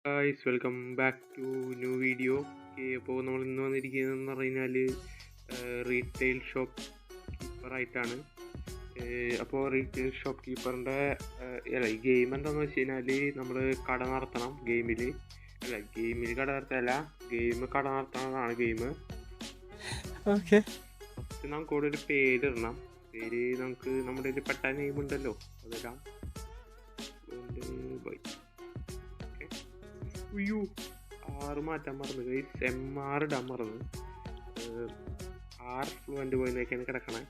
Guys welcome back to new video. അപ്പോൾ നമ്മൾ ഇന്ന് വന്നിരിക്കുന്നതെന്ന് പറഞ്ഞാൽ റീറ്റെയിൽ ഷോപ്പ് കീപ്പറായിട്ടാണ്. അപ്പോൾ റീറ്റെയിൽ ഷോപ്പ് കീപ്പറിൻ്റെ ഈ ഗെയിം എന്താണെന്ന് വെച്ച് കഴിഞ്ഞാൽ നമ്മൾ കട നടത്തണം. ഗെയിമിൽ കട നടത്തല്ല, കട നടത്തണതാണ് ഗെയിം. ഓക്കെ, ഫസ്റ്റ് നമുക്ക് ഇവിടെ ഒരു പേരിടണം. പേര് നമുക്ക് നമ്മുടെ കയ്യിൽ പെട്ട നെയിം ഉണ്ടല്ലോ, അതെല്ലാം ഉയ്യോ 6 മാറ്റാൻ മറന്നു ഗൈസ്. MR ഇടാൻ മറന്നു. R ഫ്ലുവൻ്റ് പോയിന്നൊക്കെയാണ് കിടക്കണേ.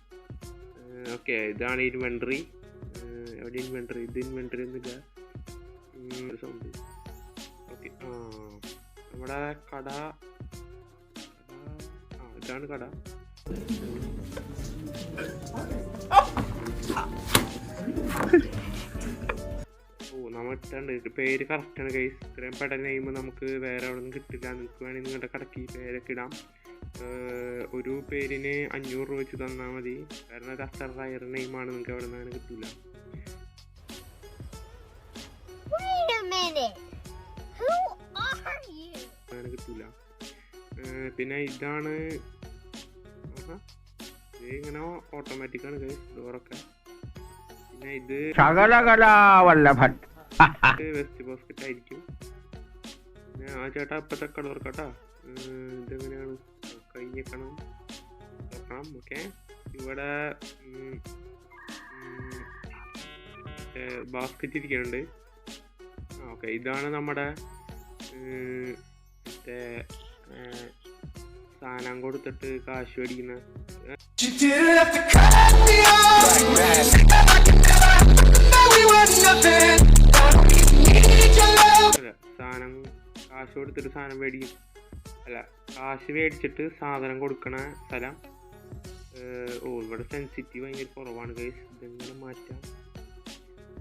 ഓക്കെ, ഇതാണ് ഇൻവെൻട്രി. എവിടെ ഇൻവെൻട്രി? ഇത് ഇൻവെൻട്രി ഒന്നുമില്ല. സൗണ്ട്. ഓക്കെ, നമ്മുടെ കട. ഇതാണ് കട. നമ്മിട്ടുണ്ട് പേര് കറക്റ്റാണ് ഗൈസ്. ഇത്രയും പെട നെയിം നമുക്ക് വേറെ എവിടെ നിന്നും കിട്ടില്ല. നിങ്ങൾക്ക് വേണമെങ്കിൽ നിങ്ങളുടെ കടക്ക് പേരൊക്കെ ഇടാം. ഒരു പേരിന് 500 രൂപ വെച്ച് തന്നാൽ മതി. കാരണം അത് അത്ര റയർ നെയിമാണ്, നിങ്ങൾക്ക് എവിടെ നിന്ന് കിട്ടില്ല. അങ്ങനെ കിട്ടില്ല. പിന്നെ ഇതാണ് ഇങ്ങനെ ഓട്ടോമാറ്റിക്കാണ് ഗൈസ് ഡോറൊക്കെ. പിന്നെ ഇത് വെസ്റ്റ് ബാസ്കറ്റ് ആയിരിക്കും. പിന്നെ ആ ചേട്ടാ ഇപ്പത്തെ കട തുറക്കാട്ടാ. ഇതെങ്ങനെയാണ് കഴിഞ്ഞേക്കണം തുറക്കണം. ഓക്കെ, ഇവിടെ ബാസ്കറ്റ് ഇരിക്കുന്നുണ്ട്. ഓക്കെ, ഇതാണ് നമ്മുടെ മറ്റേ സാധനം കൊടുത്തിട്ട് കാശ് മേടിക്കുന്ന സാധനം. കാശ് കൊടുത്തിട്ട് സാധനം മേടിക്കും. അല്ല, കാശ് മേടിച്ചിട്ട് സാധനം കൊടുക്കണ സ്ഥലം. ഇവിടെ സെൻസിറ്റീവ് ഭയങ്കര കുറവാണ് ഗൈസ്. ഇതെങ്ങനെ മാറ്റാം?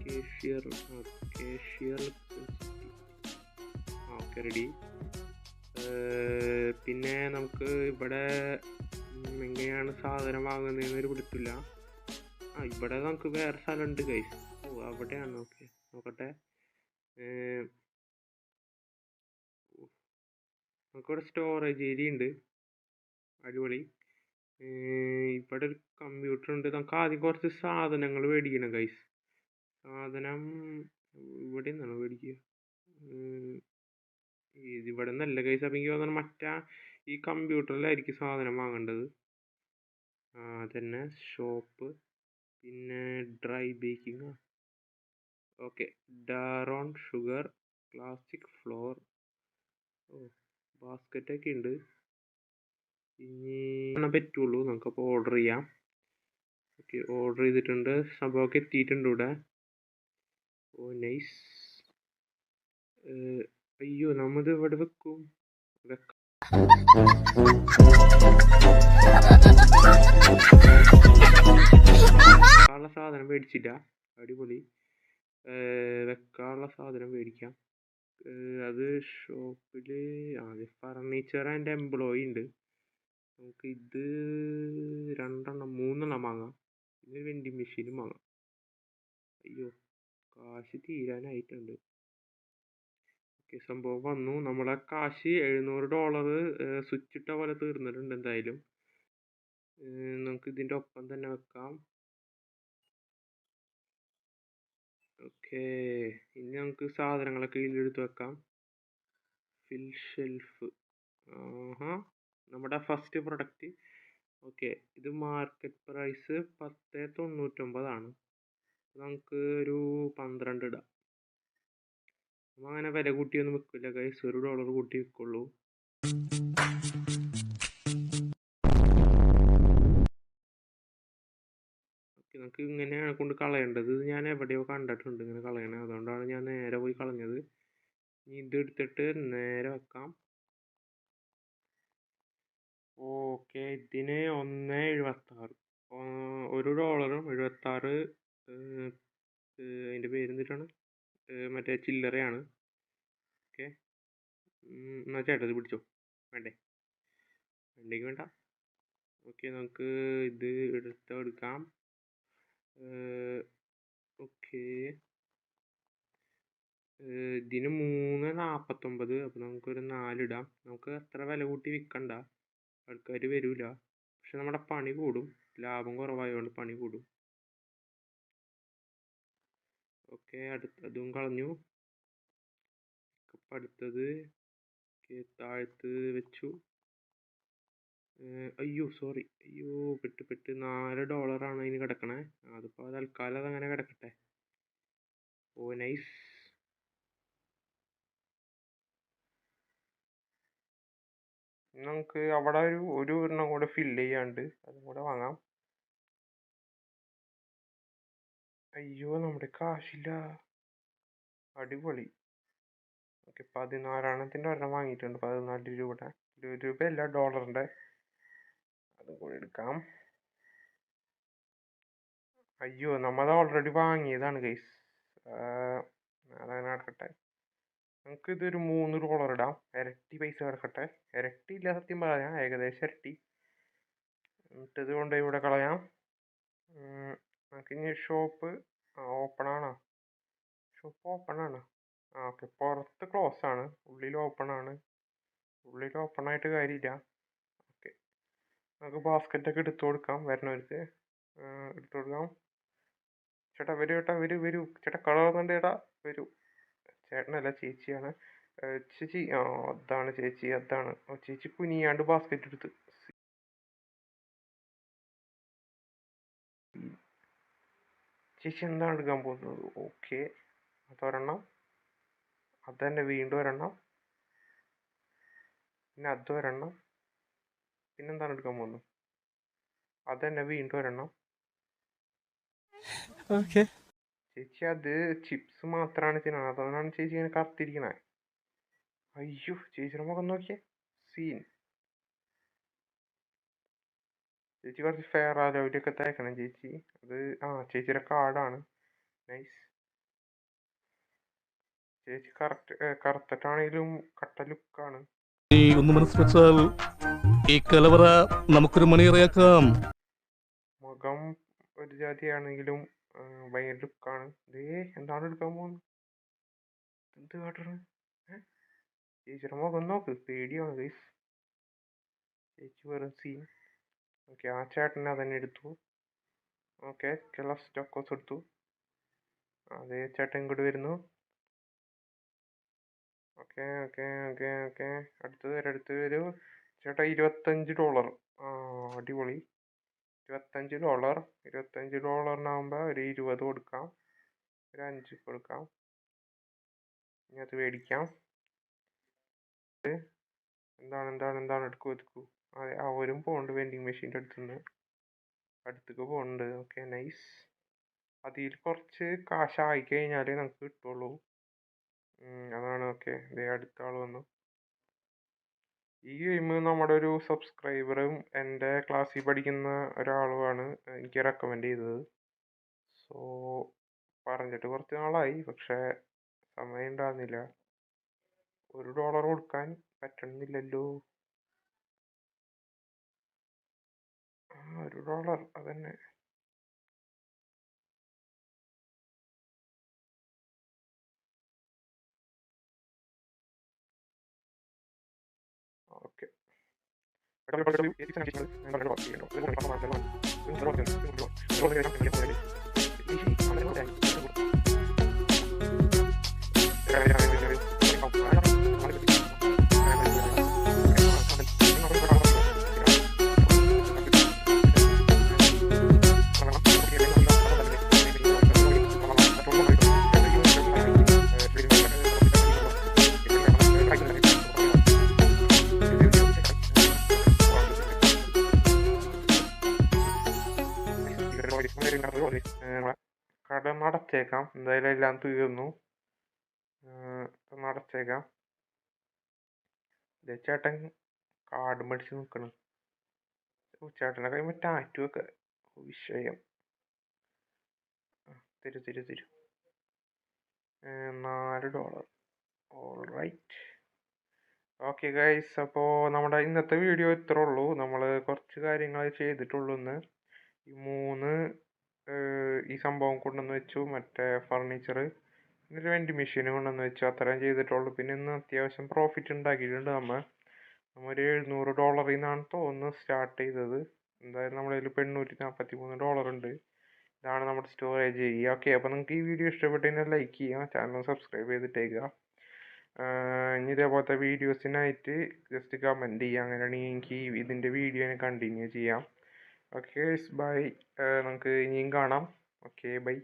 Cashier okay, ready. പിന്നെ നമുക്ക് ഇവിടെ എങ്ങനെയാണ് സാധനം വാങ്ങുന്നതെന്നൊരു പിടുത്തില്ല. ഇവിടെ നമുക്ക് വേറെ സ്ഥലമുണ്ട് ഗൈസ്. അവിടെയാണ്. ഓക്കെ, നോക്കട്ടെ. നമുക്കിവിടെ സ്റ്റോറേജ് ഏരിയ ഉണ്ട്. അടിപൊളി. ഇവിടെ ഒരു കമ്പ്യൂട്ടർ ഉണ്ട്. നമുക്ക് ആദ്യം കുറച്ച് സാധനങ്ങൾ മേടിക്കണം ഗൈസ്. സാധനം ഇവിടെ നിന്നാണ് മേടിക്കുക. ഇവിടെ നിന്നല്ല ഗൈസ്. അപ്പം എനിക്ക് തോന്നുന്നു ഈ കമ്പ്യൂട്ടറിലായിരിക്കും സാധനം വാങ്ങേണ്ടത്. അതന്നെ ഷോപ്പ്. പിന്നെ ഡ്രൈ ബേക്കിംഗ്. ഓക്കെ, ഡാറോൺ ഷുഗർ, പ്ലാസ്റ്റിക് ഫ്ലോർ. ബാസ്ക്കറ്റൊക്കെ ഉണ്ട്. ഇനി പറ്റുള്ളൂ നമുക്കപ്പോൾ ഓർഡർ ചെയ്യാം. ഓക്കെ, ഓർഡർ ചെയ്തിട്ടുണ്ട്. സംഭവമൊക്കെ എത്തിയിട്ടുണ്ട് ഇവിടെ. ഓ നൈസ്. അയ്യോ, നമ്മത് ഇവിടെ വെക്കും. വെക്കാനുള്ള സാധനം മേടിച്ചില്ല. അടിപൊളി. വെക്കാനുള്ള സാധനം മേടിക്കാം. അത് ഷോപ്പിൽ ഫർണിച്ചർ ആൻഡ് എംപ്ലോയി ഉണ്ട്. നമുക്ക് ഇത് 3 വാങ്ങാം. പിന്നെ വെൻഡിങ് മെഷീനും വാങ്ങാം. അയ്യോ, കാശ് തീരാനായിട്ടുണ്ട്. ഓക്കെ, സംഭവം വന്നു. നമ്മളെ കാശ് $700 സ്വിച്ച് ഇട്ട പോലെ തീർന്നിട്ടുണ്ട്. എന്തായാലും നമുക്ക് ഇതിൻ്റെ ഒപ്പം തന്നെ വെക്കാം. ഓക്കെ, ഇനി നമുക്ക് സാധനങ്ങളൊക്കെ ഇതിലെടുത്ത് വെക്കാം. ഫിൽ ഷെൽഫ്. നമ്മുടെ ഫസ്റ്റ് പ്രൊഡക്റ്റ്. ഓക്കെ, ഇത് മാർക്കറ്റ് പ്രൈസ് 10.99 നമുക്ക് ഒരു 12 ഇടാം. നമ്മൾ അങ്ങനെ വില കൂട്ടിയൊന്നും വെക്കില്ല ഗൈസ്. $1 കൂട്ടി വെക്കുള്ളൂ. ഓക്കെ, നമുക്ക് ഇങ്ങനെയാണ് കൊണ്ട് കളയേണ്ടത്. ഞാൻ എവിടെയോ കണ്ടിട്ടുണ്ട് ഇങ്ങനെ കളയണേ. അതുകൊണ്ടാണ് ഞാൻ നേരെ പോയി കളഞ്ഞത്. ഇനി ഇത് എടുത്തിട്ട് നേരെ വെക്കാം. ഓക്കെ, ഇതിന് 1.76. $1 76. അതിൻ്റെ പേരെന്തിട്ടാണ്? മറ്റേ ചില്ലറയാണ്. ഓക്കെ, എന്നാൽ ചേട്ടാ ഇത് പിടിച്ചോ. വേണ്ടേ? വേണ്ട. ഓക്കെ, നമുക്ക് ഇത് എടുക്കാം. ഓക്കെ, ഇതിന് 3.49. അപ്പോൾ നമുക്കൊരു 4 ഇടാം. നമുക്ക് അത്ര വില കൂട്ടി വിൽക്കണ്ട, ആൾക്കാർ വരില്ല. പക്ഷെ നമ്മുടെ പണി കൂടും, ലാഭം കുറവായതുകൊണ്ട് പണി കൂടും. ഓക്കെ, അതും കളഞ്ഞു. അടുത്തത് താഴത്ത് വെച്ചു. അയ്യോ സോറി, അയ്യോ പെട്ട് $4 അതിന് കിടക്കണേ. അതിപ്പോൾ തൽക്കാലം അതങ്ങനെ കിടക്കട്ടെ. ഓ നൈസ്. നമുക്ക് അവിടെ ഒരു എണ്ണം കൂടെ ഫില്ല് ചെയ്യാണ്ട് അതും കൂടെ വാങ്ങാം. അയ്യോ നമ്മുടെ കാശില്ല. അടിപൊളി. ഓക്കെ, 14 ഒരെണ്ണം വാങ്ങിയിട്ടുണ്ട്. 14 രൂപയുടെ, രൂപയല്ല ഡോളറിൻ്റെ. അതും കൂടി എടുക്കാം. അയ്യോ നമ്മളത് ഓൾറെഡി വാങ്ങിയതാണ് ഗൈസ്. അതങ്ങനെ നടക്കട്ടെ. നമുക്ക് ഇതൊരു $3 ഇടാം. ഇരട്ടി പൈസ കിടക്കട്ടെ. ഇരട്ടി ഇല്ല, സത്യം പറയാം ഏകദേശം ഇരട്ടി. എന്നിട്ട് കൊണ്ട് ഇവിടെ കളയാം. നമുക്ക് ഇനി ഷോപ്പ് ഓപ്പൺ ആണോ? ഷോപ്പ് ഓപ്പൺ ആണ്. ഓക്കെ, പുറത്ത് ക്ലോസ് ആണ്, ഉള്ളിൽ ഓപ്പൺ ആണ്. ഉള്ളിൽ ഓപ്പൺ ആയിട്ട് കാര്യമില്ല. ഓക്കെ, നമുക്ക് ബാസ്ക്കറ്റൊക്കെ എടുത്തു കൊടുക്കാം. വരുന്നവർക്ക് എടുത്തു കൊടുക്കാം. ചേട്ടാ വരൂ, ചേട്ടാ വരൂ. ചേട്ടാ കളറുന്നുണ്ട്, ചേട്ടാ വരൂ. ചേട്ടനല്ല, ചേച്ചിയാണ്. ചേച്ചി അതാണ് ചേച്ചി, അതാണ്. ചേച്ചി കുനിയാണ്ട് ബാസ്ക്കറ്റ് എടുത്ത്. ചേച്ചി എന്താണ് എടുക്കാൻ പോകുന്നത്? ഓക്കെ, അതൊരെണ്ണം. അതന്നെ വീണ്ടും ഒരെണ്ണം. പിന്നെ അതൊരെണ്ണം. പിന്നെന്താണ് എടുക്കാൻ പോകുന്നത്? അതന്നെ വീണ്ടും ഒരെണ്ണം. Okay. ചേച്ചി അത് ചിപ്സ് മാത്രമാണ് ചെയ്യുന്നത്, അതുകൊണ്ടാണ് ചേച്ചി ഇങ്ങനെ കത്തിരിക്കണേ. അയ്യോ ചേച്ചിയുടെ മുഖം നോക്കിയേ, സീൻ. ചേച്ചി കുറച്ച് ഫെയർ ആലോയിലൊക്കെ തേക്കണം ചേച്ചി. അത് ചേച്ചിയുടെ കാർഡാണ്. നൈസ്. ചേച്ചി കറുത്തിട്ടാണെങ്കിലും കട്ട ലുക്കാണ്. നീ ഒന്ന് മനസ്സ് വെച്ചാൽ ഈ കലവറ നമുക്കൊരു മണിയറയാക്കാം. മുഖം ഒരു ജാതിയാണെങ്കിലും ഭയങ്കര ലുക്കാണ്. എന്താണ് എടുക്കാൻ പോകുന്നത്? എന്ത് കാട്ടണ്? ചേച്ചിയുടെ മുഖം നോക്ക്, പേടിയാണ് ഗൈസ്. ചേച്ചി വെറും സീൻ. ഓക്കെ, ആ ചേട്ടനെ അതന്നെ എടുത്തു. ഓക്കെ, സ്റ്റോക്കോസ് എടുത്തു. അതേ ചേട്ടൻ ഇങ്ങോട്ട് വരുന്നു. ഓക്കെ ഓക്കെ ഓക്കെ ഓക്കെ അടുത്ത് വരൂ ചേട്ടാ. $25. അടിപൊളി. $25 ഒരു 20 കൊടുക്കാം, ഒരു 5 കൊടുക്കാം. ഇനി അത് മേടിക്കാം. എന്താണ് എടുക്കൂ. അതെ, അവരും പോകുന്നുണ്ട് വെൻഡിങ് മെഷീൻ്റെ അടുത്തേക്ക് പോകുന്നുണ്ട്. Okay nice. അതിൽ കുറച്ച് കാശായി കഴിഞ്ഞാലേ നമുക്ക് കിട്ടുള്ളൂ. അതാണ്. ഓക്കെ, അടുത്ത ആൾ വന്നു. ഈ ഗെയിം നമ്മുടെ ഒരു സബ്സ്ക്രൈബറും എൻ്റെ ക്ലാസ്സിൽ പഠിക്കുന്ന ഒരാളുമാണ് എനിക്ക് റെക്കമെൻഡ് ചെയ്തത്. സോ പറഞ്ഞിട്ട് കുറച്ച് നാളായി, പക്ഷേ സമയം ഉണ്ടാകുന്നില്ല. $1 കൊടുക്കാൻ പറ്റണമെന്നില്ലല്ലോ. $1 അതന്നെ. ഓക്കെ, കട നടച്ചേക്കാം. എന്തായാലും എല്ലാം തീർന്നു. നടച്ചേക്കാം. ചേട്ടൻ കാർഡ് മേടിച്ച് നിൽക്കണം. ചേട്ടനെ കഴിയുമ്പോൾ ടാറ്റു ഒക്കെ വിഷയം. തരൂ $4. ഓൾറൈറ്റ്. ഓക്കെ ഗൈസ്, അപ്പോൾ നമ്മുടെ ഇന്നത്തെ വീഡിയോ ഇത്രേ ഉള്ളൂ. നമ്മൾ കുറച്ച് കാര്യങ്ങൾ ചെയ്തിട്ടുള്ളൂ ഇന്ന്. ഈ സംഭവം കൊണ്ടുവന്ന് വെച്ചു. മറ്റേ ഫർണിച്ചർ, ഒരു വെൻഡ് മെഷീൻ കൊണ്ടുവന്ന് വെച്ചു. അത്രയും ചെയ്തിട്ടുള്ളൂ. പിന്നെ ഇന്ന് അത്യാവശ്യം പ്രോഫിറ്റ് ഉണ്ടാക്കിയിട്ടുണ്ട് ഒരു $700 നിന്നാണ് തോന്നുന്നു സ്റ്റാർട്ട് ചെയ്തത്. എന്തായാലും നമ്മുടെ കയ്യിൽ ഇപ്പോൾ $843 ഉണ്ട്. ഇതാണ് നമ്മുടെ സ്റ്റോറേജ് ഏരിയ. ഓക്കെ, അപ്പോൾ നിങ്ങൾക്ക് ഈ വീഡിയോ ഇഷ്ടപ്പെട്ട് കഴിഞ്ഞാൽ ലൈക്ക് ചെയ്യുക, ചാനൽ സബ്സ്ക്രൈബ് ചെയ്തിട്ടേക്കുക. ഇനി ഇതേപോലത്തെ വീഡിയോസിനായിട്ട് ജസ്റ്റ് കമൻറ്റ് ചെയ്യുക. അങ്ങനെയാണെങ്കിൽ എനിക്ക് ഇതിൻ്റെ വീഡിയോ കണ്ടിന്യൂ ചെയ്യാം. ഓക്കെ ബൈ, നമുക്ക് ഇനിയും കാണാം. Okay bye.